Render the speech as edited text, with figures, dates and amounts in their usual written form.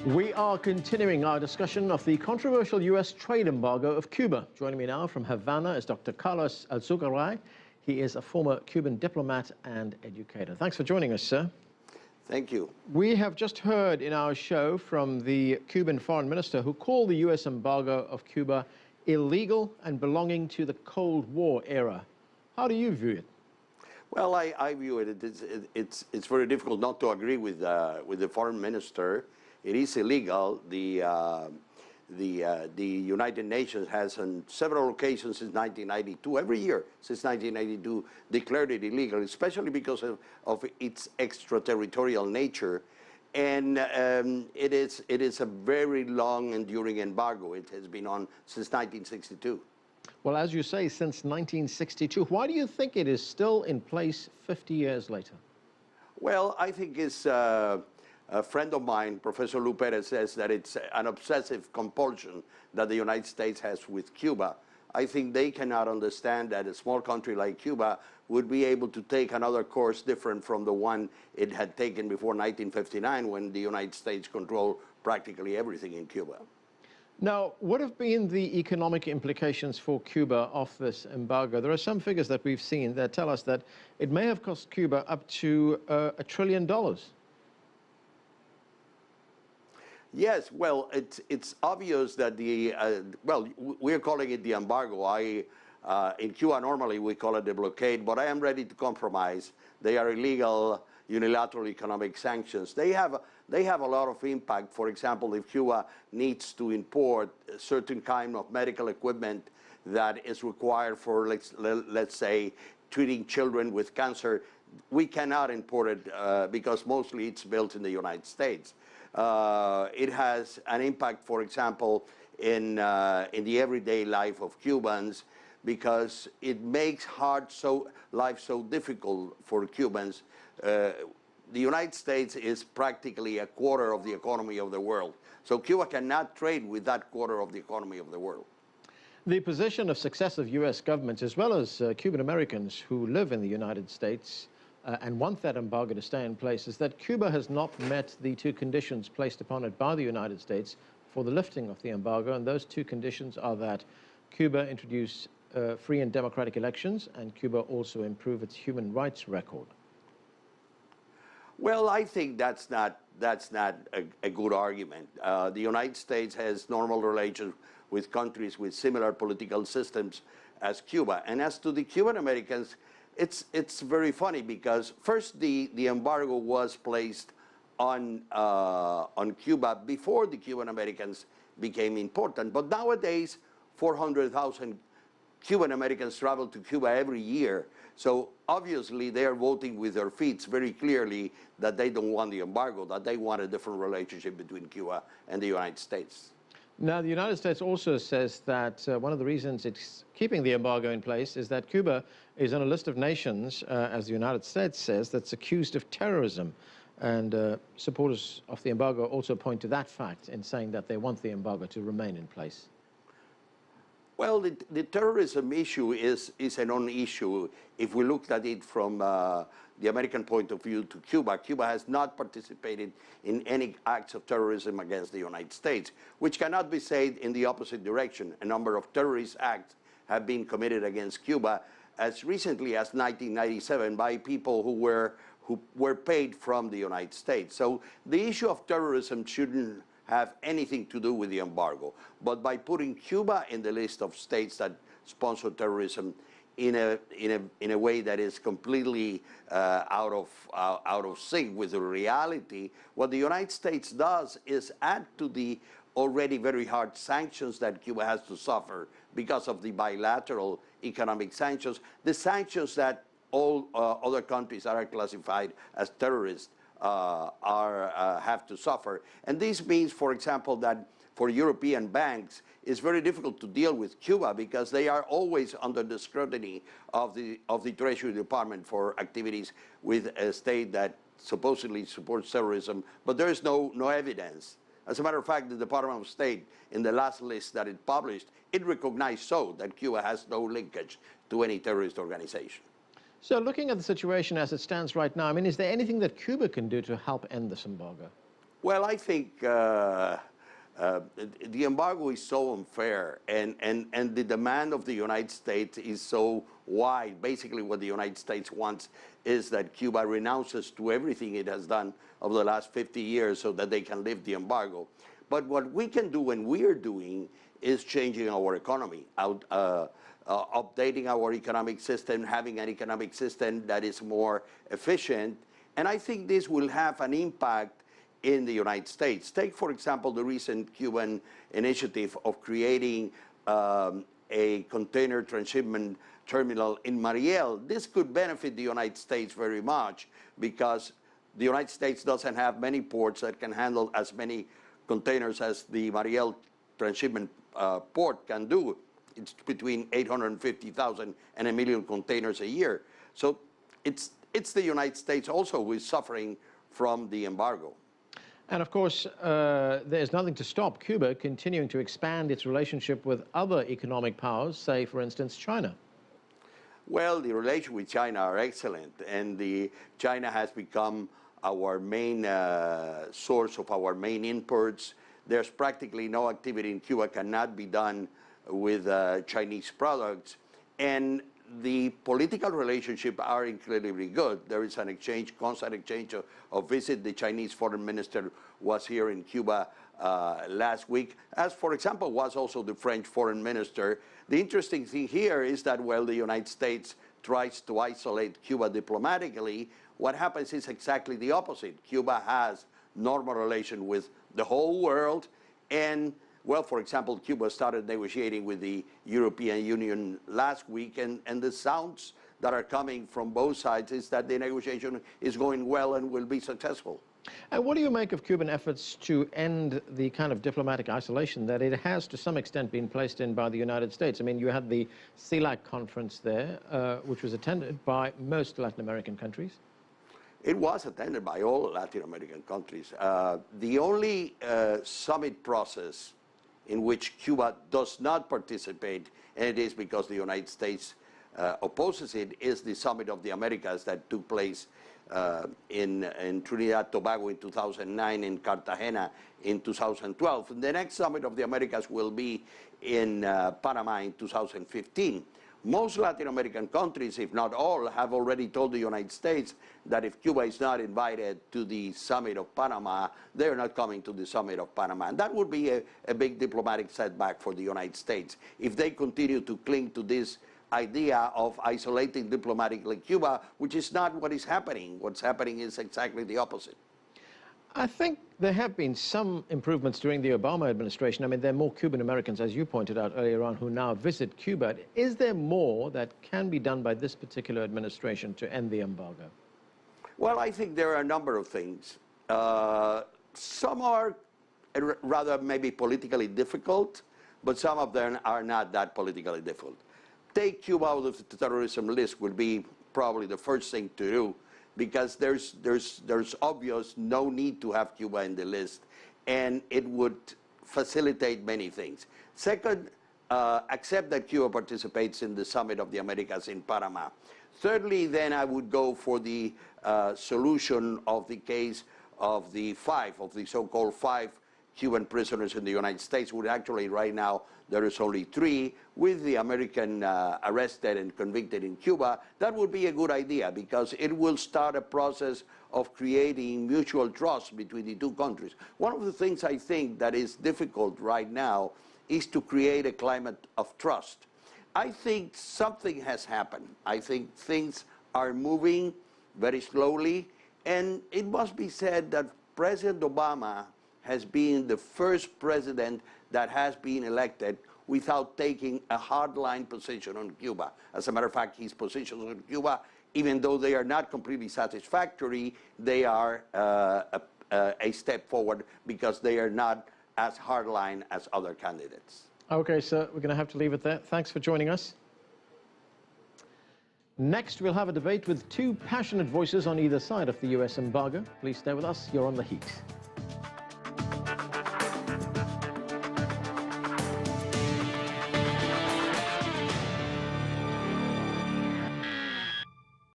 We are continuing our discussion of the controversial U.S. trade embargo of Cuba. Joining me now from Havana is Dr. Carlos Alzugaray. He is a former Cuban diplomat and educator. Thanks for joining us, sir. Thank you. We have just heard in our show from the Cuban foreign minister who called the U.S. embargo of Cuba illegal and belonging to the Cold War era. How do you view it? Well, I view it. It's very difficult not to agree with the foreign minister. It is illegal. The United Nations has on several occasions since 1992, every year since 1992, declared it illegal, especially because of its extraterritorial nature. And it is a very long enduring embargo. It has been on since 1962. Well, as you say, since 1962. Why do you think it is still in place 50 years later? Well, I think it's a friend of mine, Professor Lou Perez, says that it's an obsessive compulsion that the United States has with Cuba. I think they cannot understand that a small country like Cuba would be able to take another course different from the one it had taken before 1959, when the United States controlled practically everything in Cuba. Now, what have been the economic implications for Cuba of this embargo? There are some figures that we've seen that tell us that it may have cost Cuba up to $1 trillion. Yes, well, it's obvious that well, we're calling it the embargo. In Cuba, normally we call it the blockade, but I am ready to compromise. They are illegal unilateral economic sanctions. They have a lot of impact. For example, if Cuba needs to import a certain kind of medical equipment that is required for, let's say, treating children with cancer, we cannot import it because mostly it's built in the United States. It has an impact, for example, in the everyday life of Cubans, because it makes life so difficult for Cubans. The United States is practically a quarter of the economy of the world. So Cuba cannot trade with that quarter of the economy of the world. The position of successive U.S. governments, as well as Cuban Americans who live in the United States and want that embargo to stay in place, is that Cuba has not met the two conditions placed upon it by the United States for the lifting of the embargo. And those two conditions are that Cuba introduce free and democratic elections, and Cuba also improve its human rights record. Well, I think that's not a good argument. The United States has normal relations with countries with similar political systems as Cuba. And as to the Cuban Americans, it's very funny, because first the embargo was placed on Cuba before the Cuban Americans became important. But nowadays, 400,000 Cuban Americans travel to Cuba every year. So obviously they are voting with their feet very clearly that they don't want the embargo, that they want a different relationship between Cuba and the United States. Now, the United States also says that one of the reasons it's keeping the embargo in place is that Cuba is on a list of nations, as the United States says, that's accused of terrorism. And supporters of the embargo also point to that fact in saying that they want the embargo to remain in place. Well, the terrorism issue is a non-issue. If we looked at it from the American point of view to Cuba, Cuba has not participated in any acts of terrorism against the United States, which cannot be said in the opposite direction. A number of terrorist acts have been committed against Cuba as recently as 1997 by people who were paid from the United States. So the issue of terrorism shouldn't have anything to do with the embargo. But by putting Cuba in the list of states that sponsor terrorism in a way that is completely out of sync with the reality, what the United States does is add to the already very hard sanctions that Cuba has to suffer because of the bilateral economic sanctions, the sanctions that all other countries that are classified as terrorists have to suffer. And this means, for example, that for European banks, it's very difficult to deal with Cuba because they are always under the scrutiny of the Treasury Department for activities with a state that supposedly supports terrorism, but there is no evidence. As a matter of fact, the Department of State, in the last list that it published, it recognized that Cuba has no linkage to any terrorist organization. So looking at the situation as it stands right now, I mean, is there anything that Cuba can do to help end this embargo? Well, I think the embargo is so unfair, and the demand of the United States is so wide. Basically, what the United States wants is that Cuba renounces to everything it has done over the last 50 years so that they can lift the embargo. But what we can do, and we're doing, is changing our economy, updating our economic system, having an economic system that is more efficient. And I think this will have an impact in the United States. Take, for example, the recent Cuban initiative of creating a container transshipment terminal in Mariel. This could benefit the United States very much because the United States doesn't have many ports that can handle as many containers as the Mariel transshipment port can do. It's between 850,000 and 1 million containers a year. So it's the United States also who is suffering from the embargo. And of course, there's nothing to stop Cuba continuing to expand its relationship with other economic powers, say, for instance, China. Well, the relations with China are excellent, and China has become our main source of our main imports. There's practically no activity in Cuba cannot be done with Chinese products, and the political relationships are incredibly good. There is an exchange, constant exchange of visit. The Chinese foreign minister was here in Cuba last week, as, for example, was also the French foreign minister. The interesting thing here is that while the United States tries to isolate Cuba diplomatically, what happens is exactly the opposite. Cuba has normal relations with the whole world, and well, for example, Cuba started negotiating with the European Union last week, and the sounds that are coming from both sides is that the negotiation is going well and will be successful. And what do you make of Cuban efforts to end the kind of diplomatic isolation that it has to some extent been placed in by the United States? I mean, you had the CELAC conference there, which was attended by most Latin American countries. It was attended by all Latin American countries. The only summit process in which Cuba does not participate, and it is because the United States opposes it, is the Summit of the Americas that took place in Trinidad Tobago in 2009, in Cartagena in 2012. And the next Summit of the Americas will be in Panama in 2015. Most Latin American countries, if not all, have already told the United States that if Cuba is not invited to the Summit of Panama, they're not coming to the Summit of Panama. And that would be a big diplomatic setback for the United States if they continue to cling to this idea of isolating diplomatically Cuba, which is not what is happening. What's happening is exactly the opposite. I think there have been some improvements during the Obama administration. I mean, there are more Cuban Americans, as you pointed out earlier on, who now visit Cuba. Is there more that can be done by this particular administration to end the embargo? Well, I think there are a number of things. Some are rather maybe politically difficult, but some of them are not that politically difficult. Take Cuba out of the terrorism list would be probably the first thing to do, because there's obvious no need to have Cuba in the list, and it would facilitate many things. Second, accept that Cuba participates in the Summit of the Americas in Panama. Thirdly, then I would go for the solution of the case of the so-called five Cuban prisoners in the United States, which actually right now there is only 3, with the American arrested and convicted in Cuba. That would be a good idea because it will start a process of creating mutual trust between the two countries. One of the things I think that is difficult right now is to create a climate of trust. I think something has happened. I think things are moving very slowly, and it must be said that President Obama has been the first president that has been elected without taking a hardline position on Cuba. As a matter of fact, his positions on Cuba, even though they are not completely satisfactory, they are a step forward because they are not as hardline as other candidates. Okay, sir, we're going to have to leave it there. Thanks for joining us. Next, we'll have a debate with 2 passionate voices on either side of the U.S. embargo. Please stay with us. You're on The Heat.